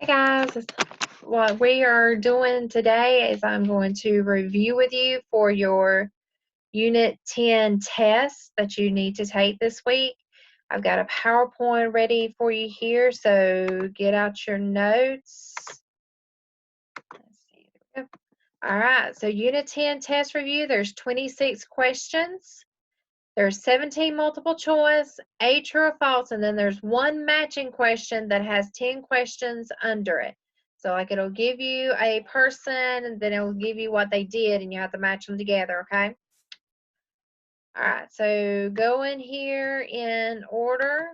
Guys, what we are doing today is I'm going to review with you for your Unit 10 test that you need to take this week. I've got a PowerPoint ready for you here, so get out your notes. Let's see. There we go. All right, so Unit 10 test review, there's 26 questions. There's 17 multiple choice, 8 true or false, and then there's one matching question that has 10 questions under it. So like it'll give you a person and then it'll give you what they did and you have to match them together, okay? All right, so go in here in order,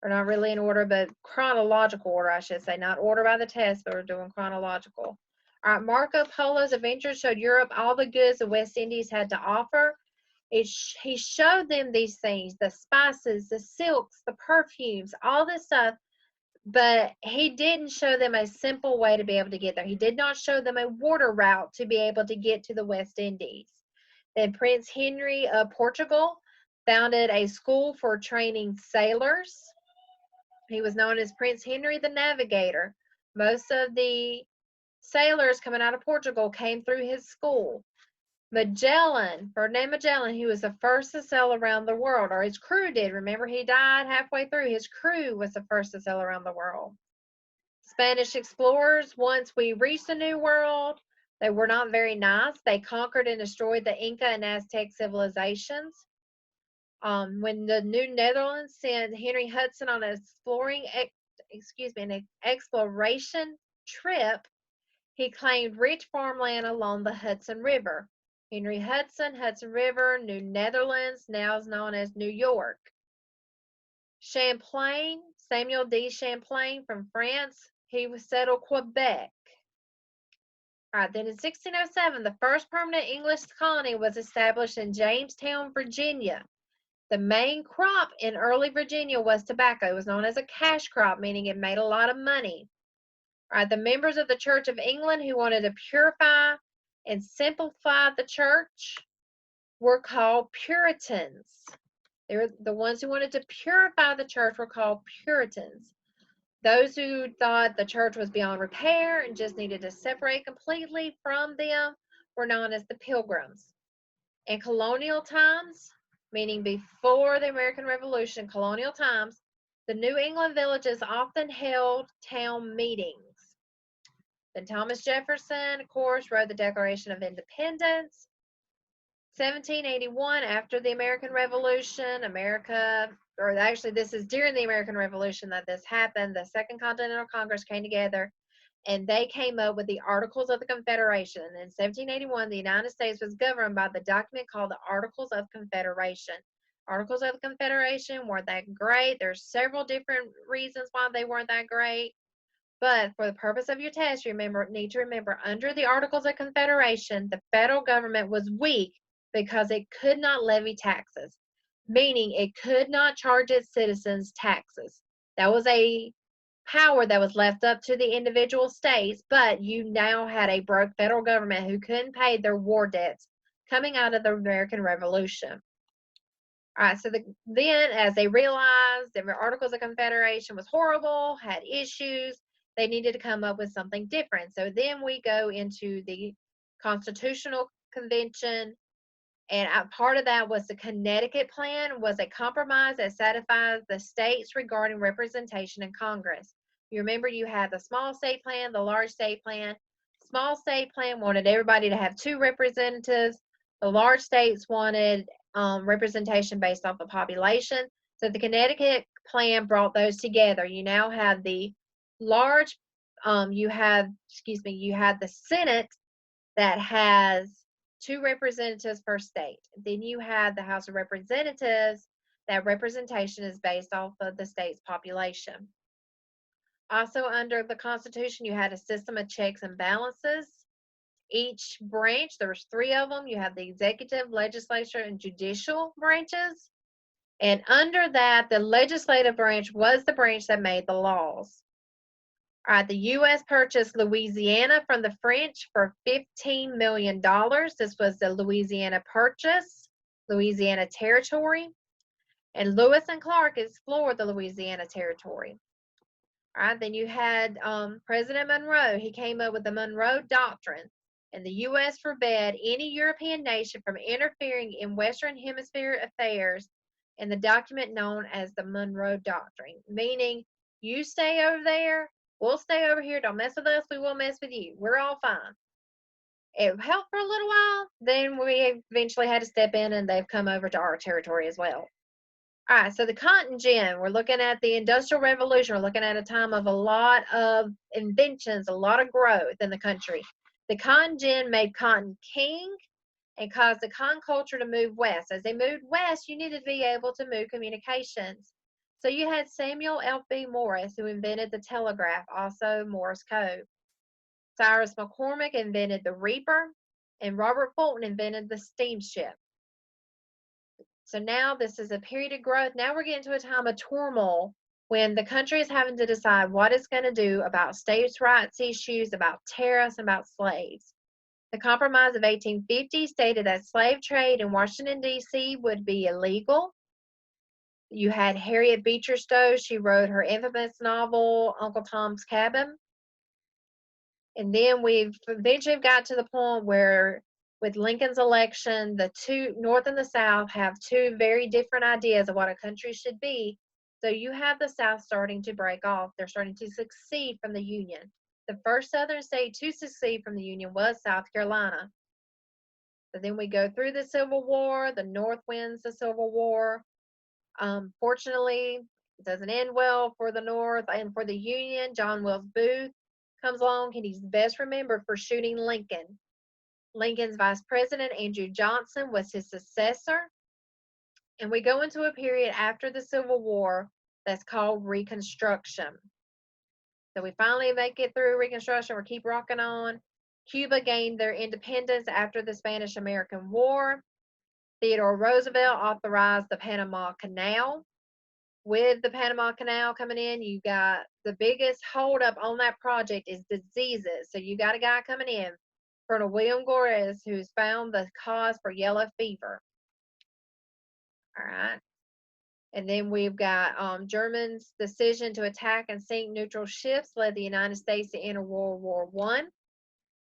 or not really in order, but chronological order, I should say. Not order by the test, but we're doing chronological. All right, Marco Polo's adventures showed Europe all the goods the West Indies had to offer. He showed them these things, the spices, the silks, the perfumes, all this stuff, but he didn't show them a simple way to be able to get there. He did not show them a water route to be able to get to the West Indies. Then Prince Henry of Portugal founded a school for training sailors. He was known as Prince Henry the Navigator. Most of the sailors coming out of Portugal came through his school. Ferdinand Magellan, he was the first to sail around the world, or his crew did. Remember, he died halfway through. His crew was the first to sail around the world. Spanish explorers, once we reached the New World, they were not very nice. They conquered and destroyed the Inca and Aztec civilizations. When the New Netherlands sent Henry Hudson on an exploration trip, he claimed rich farmland along the Hudson River. Henry Hudson, Hudson River, New Netherlands, now is known as New York. Champlain, Samuel D. Champlain from France, he settled Quebec. All right, then in 1607, the first permanent English colony was established in Jamestown, Virginia. The main crop in early Virginia was tobacco. It was known as a cash crop, meaning it made a lot of money. All right, the members of the Church of England who wanted to purify and simplify the church were called Puritans. They were the ones who wanted to purify the church were called Puritans. Those who thought the church was beyond repair and just needed to separate completely from them were known as the Pilgrims. In colonial times, meaning before the American Revolution, colonial times, the New England villages often held town meetings. Then Thomas Jefferson, of course, wrote the Declaration of Independence. 1781, after the American Revolution, this is during the American Revolution that this happened. The Second Continental Congress came together and they came up with the Articles of the Confederation. In 1781, the United States was governed by the document called the Articles of Confederation. Articles of the Confederation weren't that great. There's several different reasons why they weren't that great. But for the purpose of your test, you need to remember, under the Articles of Confederation, the federal government was weak because it could not levy taxes, meaning it could not charge its citizens taxes. That was a power that was left up to the individual states, but you now had a broke federal government who couldn't pay their war debts coming out of the American Revolution. All right, so then as they realized the Articles of Confederation was horrible, had issues, they needed to come up with something different. So then we go into the Constitutional Convention, and part of that was the Connecticut Plan, was a compromise that satisfies the states regarding representation in Congress. You remember you had the small state plan, the large state plan. Small state plan wanted everybody to have 2 representatives. The large states wanted representation based off the population. So the Connecticut Plan brought those together. You now have the large, you had the Senate that has 2 representatives per state. Then you have the House of Representatives, that representation is based off of the state's population. Also under the Constitution, you had a system of checks and balances. Each branch, there was 3 of them. You have the executive, legislature, and judicial branches. And under that, the legislative branch was the branch that made the laws. All right, the U.S. purchased Louisiana from the French for $15 million. This was the Louisiana Purchase, Louisiana Territory. And Lewis and Clark explored the Louisiana Territory. All right, then you had President Monroe. He came up with the Monroe Doctrine, and the U.S. forbade any European nation from interfering in Western Hemisphere affairs in the document known as the Monroe Doctrine, meaning you stay over there, we'll stay over here. Don't mess with us, we won't mess with you. We're all fine. It helped for a little while. Then we eventually had to step in, and they've come over to our territory as well. All right, so the cotton gin, we're looking at the Industrial Revolution. We're looking at a time of a lot of inventions, a lot of growth in the country. The cotton gin made cotton king and caused the cotton culture to move west. As they moved west, you needed to be able to move communications. So you had Samuel L.B. Morse, who invented the telegraph, also Morse code. Cyrus McCormick invented the reaper, and Robert Fulton invented the steamship. So now this is a period of growth. Now we're getting to a time of turmoil when the country is having to decide what it's going to do about states' rights issues, about tariffs, and about slaves. The Compromise of 1850 stated that slave trade in Washington, D.C. would be illegal. You had Harriet Beecher Stowe. She wrote her infamous novel, Uncle Tom's Cabin. And then we've eventually got to the point where with Lincoln's election, the two, North and the South, have two very different ideas of what a country should be. So you have the South starting to break off. They're starting to secede from the Union. The first Southern state to secede from the Union was South Carolina. So then we go through the Civil War. The North wins the Civil War. Fortunately, it doesn't end well for the North and for the Union. John Wilkes Booth comes along, and he's best remembered for shooting Lincoln. Lincoln's vice president, Andrew Johnson, was his successor. And we go into a period after the Civil War that's called Reconstruction. So we finally make it through Reconstruction. We keep rocking on. Cuba gained their independence after the Spanish-American War. Theodore Roosevelt authorized the Panama Canal. With the Panama Canal coming in, you got the biggest holdup on that project is diseases. So you got a guy coming in, Colonel William Gorres, who's found the cause for yellow fever. All right. And then we've got Germans' decision to attack and sink neutral ships led the United States to enter World War I.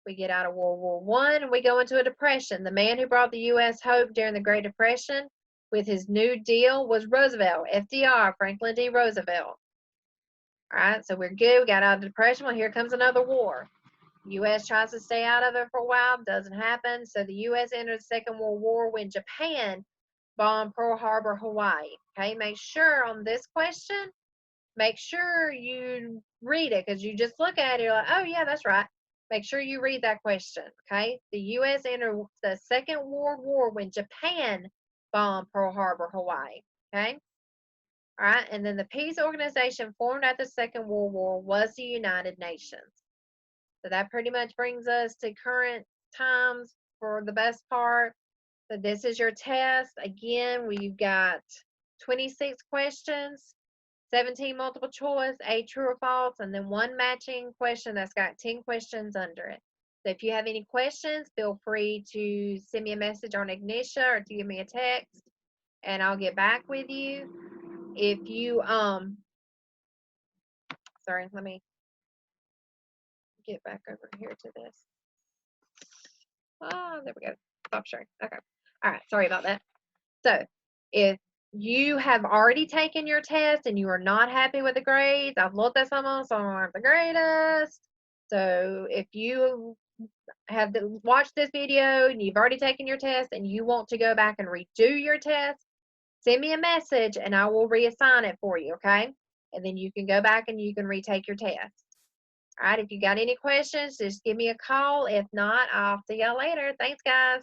We get out of World War I and we go into a depression. The man who brought the U.S. hope during the Great Depression with his New Deal was Roosevelt, FDR, Franklin D. Roosevelt. All right, so we're good. We got out of the depression. Well, here comes another war. The U.S. tries to stay out of it for a while. Doesn't happen. So the U.S. entered the Second World War when Japan bombed Pearl Harbor, Hawaii. Okay, make sure on this question, make sure you read it because you just look at it, you're like, oh, yeah, that's right. Make sure you read that question, okay? The U.S. entered the Second World War when Japan bombed Pearl Harbor, Hawaii, okay? All right, and then the peace organization formed after the Second World War was the United Nations. So that pretty much brings us to current times for the best part. So this is your test. Again, we've got 26 questions, 17 multiple choice, 8 true or false, and then 1 matching question that's got 10 questions under it. So if you have any questions, feel free to send me a message on Ignitia or to give me a text, and I'll get back with you. If you, sorry, let me get back over here to this. Oh, there we go. Stop sharing. Okay. All right. Sorry about that. So if you have already taken your test and you are not happy with the grades, I've looked at some aren't the greatest. So if you have watched this video and you've already taken your test and you want to go back and redo your test, send me a message and I will reassign it for you, okay? And then you can go back and you can retake your test. All right, if you got any questions, just give me a call. If not, I'll see y'all later. Thanks, guys.